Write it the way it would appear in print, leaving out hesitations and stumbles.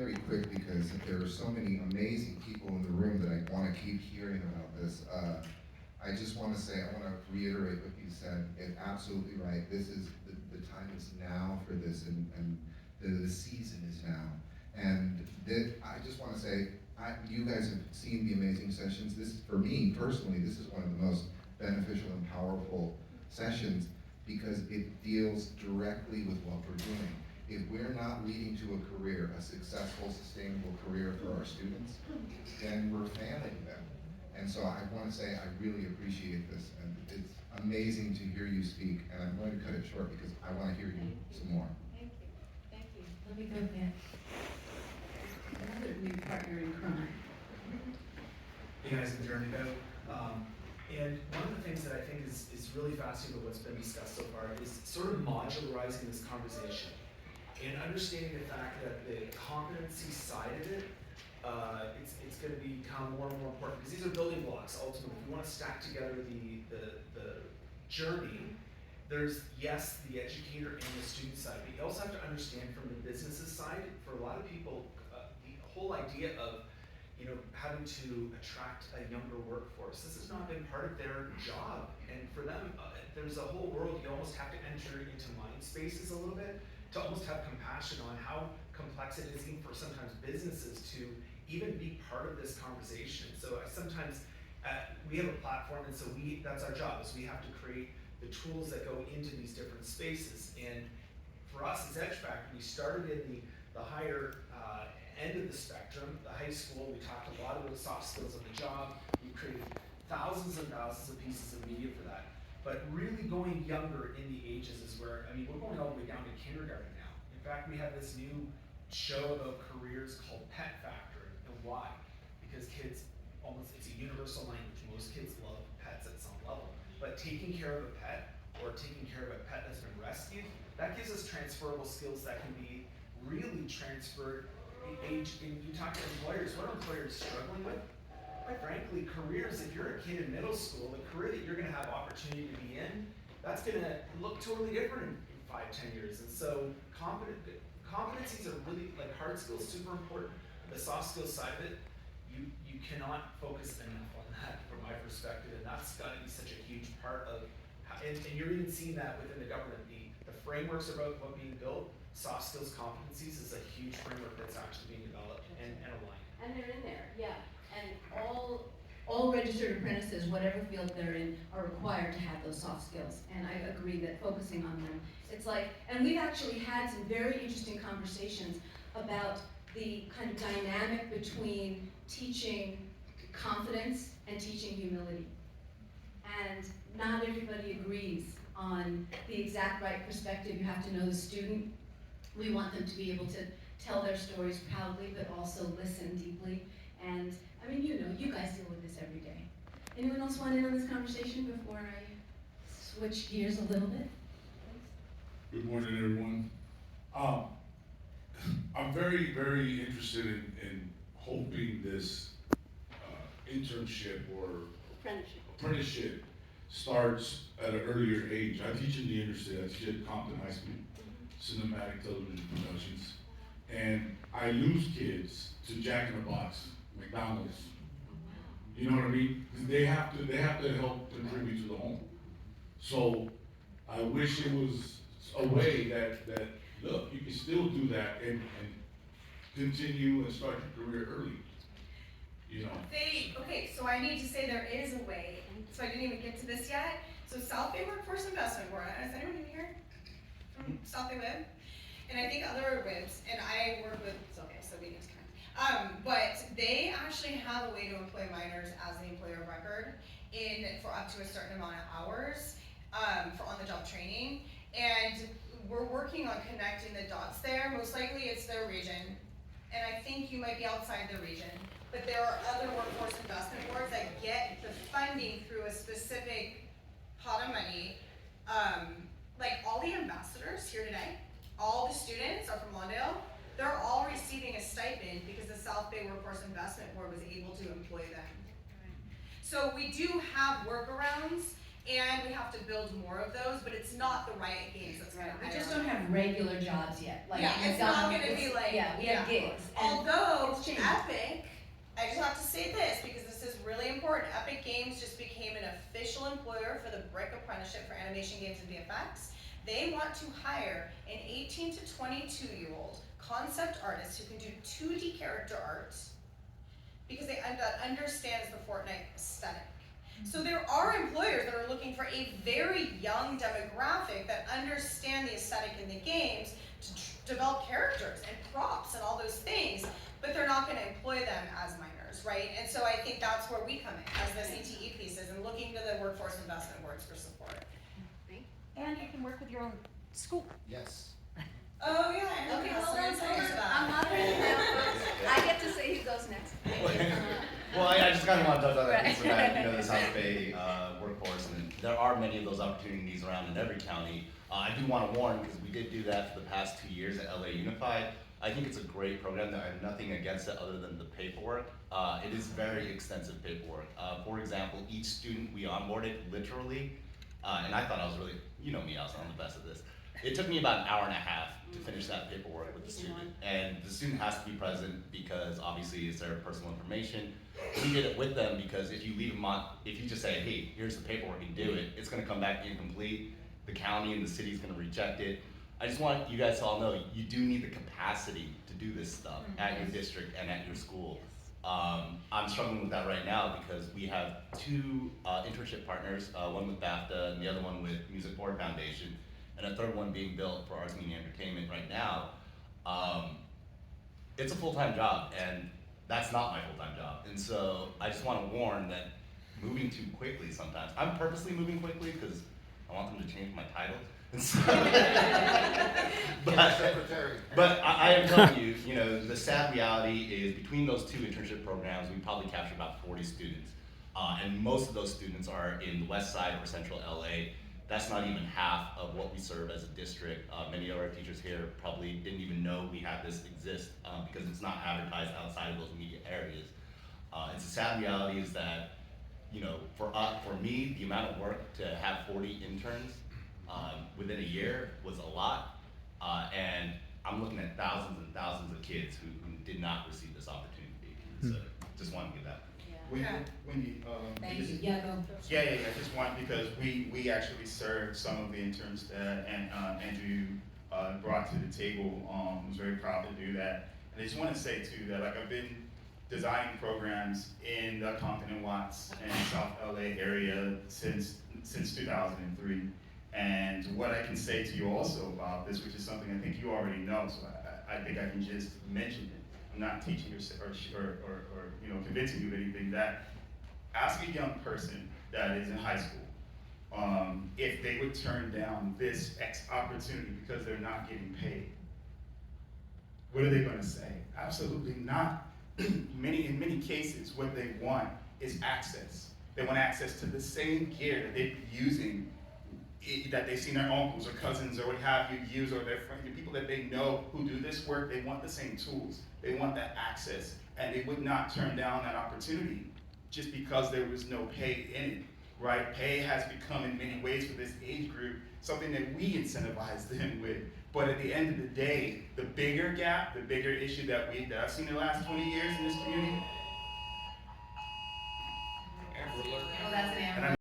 very quick because there are so many amazing people in the room that I want to keep hearing about this. I just want to say, I want to reiterate what you said. It's absolutely right. This is the time is now for this, and the season is now. And I just want to say, you guys have seen the amazing sessions. This, for me personally, this is one of the most beneficial and powerful sessions because it deals directly with what we're doing. If we're not leading to a career, a successful, sustainable career for our students, then we're failing them. And so I want to say I really appreciate this, and it's amazing to hear you speak, and I'm going to cut it short because I want to hear you some more. Thank you. Thank you. Let me go there. Another new partner in crime. Hey guys, I'm Jeremy Bow. And one of the things that I think is really fascinating about what's been discussed so far is sort of modularizing this conversation and understanding the fact that the competency side of it, it's going to become more and more important because these are building blocks ultimately. If we want to stack together the journey, there's, yes, the educator and the student side, but you also have to understand from the businesses side, for a lot of people, the whole idea of having to attract a younger workforce. This has not been part of their job, and for them, there's a whole world you almost have to enter into mind spaces a little bit to almost have compassion on how complex it is even for sometimes businesses to even be part of this conversation. So sometimes we have a platform, and so that's our job, is we have to create the tools that go into these different spaces. And for us as EdgeFactor, we started in the higher end of the spectrum, the high school. We talked a lot about soft skills on the job. We created thousands and thousands of pieces of media for that. But really going younger in the ages is where, we're going all the way down to kindergarten now. In fact, we have this new show about careers called Pet Factor. And why? Because kids, it's a universal language. Most kids love pets at some level. But taking care of a pet or taking care of a pet that's been rescued, that gives us transferable skills that can be really transferred age. And you talk to employers, what are employers struggling with? Quite frankly, careers, if you're a kid in middle school, the career that you're gonna have opportunity to be in, that's gonna look totally different in 5, 10 years. And so competencies are really, like hard skills, super important. The soft skills side of it, you cannot focus enough on that from my perspective, and that's gotta be such a huge part of, and you're even seeing that within the government. The frameworks about what being built, soft skills competencies is a huge framework that's actually being developed and aligned. And they're in there, yeah. And all registered apprentices, whatever field they're in, are required to have those soft skills. And I agree that focusing on them, it's like, and we've actually had some very interesting conversations about the kind of dynamic between teaching confidence and teaching humility. And not everybody agrees on the exact right perspective. You have to know the student. We want them to be able to tell their stories proudly, but also listen deeply. And you guys deal with this every day. Anyone else want in on this conversation before I switch gears a little bit? Good morning, everyone. I'm very, very interested in hoping this internship or apprenticeship starts at an earlier age. I teach in the inner city. I teach at Compton High School, cinematic television productions, and I lose kids to Jack in the Box, McDonald's. You know what I mean? They have to help contribute to the home. So I wish it was a way that look, you can still do that and continue and start your career early. Okay, so I need to say there is a way, so I didn't even get to this yet. So South Bay Workforce Investment Board, is anyone in here from South Bay WIB? And I think other WIBs, and I work with, so we just but they actually have a way to employ minors as an employer of record for up to a certain amount of hours for on-the-job training. And we're working on connecting the dots there. Most likely it's their region, and I think you might be outside their region. But there are other workforce investment boards that get the funding through a specific pot of money. Like all the ambassadors here today, all the students are from Lawndale. They're all receiving a stipend because the South Bay Workforce Investment Board was able to employ them. So we do have workarounds, And we have to build more of those, but it's not the Riot Games that's gonna We hire just them. don't have regular jobs yet, like Yeah, it's not gonna be like. Yeah, we have gigs, and Although, it's changing. Epic, I just have to say this, because this is really important, Epic Games just became an official employer for the Brick Apprenticeship for Animation Games and VFX. They want to hire an 18 to 22-year-old concept artist who can do 2D character art, because they understands the Fortnite aesthetic. So there are employers that are looking for a very young demographic that understand the aesthetic in the games to develop characters and props and all those things, but they're not gonna employ them as minors, right? And so I think that's where we come in, as the CTE pieces, and looking to the workforce investment boards for support. And you can work with your own school. Yes. Oh, yeah, I Okay, have hold some on, insight hold to on, that. I'm moderating now, folks. I get to say who goes next. Well, I just kind of want to touch on that Right. piece about, the South Bay workforce, and there are many of those opportunities around in every county. I do want to warn, because we did do that for the past 2 years at LA Unified. I think it's a great program. I have nothing against it other than the paperwork. It is very extensive paperwork. For example, each student we onboarded, literally, and I thought I was really, you know me, I was on the best of this. It took me about an hour and a half to finish that paperwork with the student. And the student has to be present because obviously it's their personal information. We did it with them because if you leave them on, if you just say, hey, here's the paperwork and do it, it's gonna come back incomplete. The county and the city's gonna reject it. I just want you guys to all know, you do need the capacity to do this stuff at your district and at your school. I'm struggling with that right now because we have 2 internship partners, one with BAFTA and the other one with Music Board Foundation, and a third one being built for Arts Media Entertainment right now. It's a full-time job, and that's not my full-time job. And so I just want to warn that moving too quickly sometimes, I'm purposely moving quickly because I want them to change my title. And so, Secretary. but I am telling you, the sad reality is between those 2 internship programs, we probably capture about 40 students. And most of those students are in the west side or central LA. That's not even half of what we serve as a district. Many of our teachers here probably didn't even know we had this exist because it's not advertised outside of those immediate areas. It's a sad reality is that, for me, the amount of work to have 40 interns within a year was a lot. And I'm looking at thousands and thousands of kids who did not receive this opportunity. So just wanted to give that. Thank you, yeah, go. Yeah, just one, because we actually served some of the interns that Andrew brought to the table. Was very proud to do that. And I just want to say too that I've been designing programs in the Compton and Watts and South LA area since 2003. And what I can say to you also about this, which is something I think you already know, so I think I can just mention it. I'm not teaching or convincing you of anything. That ask a young person that is in high school if they would turn down this X opportunity because they're not getting paid. What are they going to say? Absolutely not. In many cases, what they want is access. They want access to the same gear that they've been using, that they've seen their uncles or cousins or what have you use, or their friends, the people that they know who do this work. They want the same tools. They want that access, and they would not turn down that opportunity just because there was no pay in it, right? Pay has become in many ways for this age group something that we incentivize them with. But at the end of the day, the bigger gap, the bigger issue that I've seen in the last 20 years in this community. Oh, that's an Amber.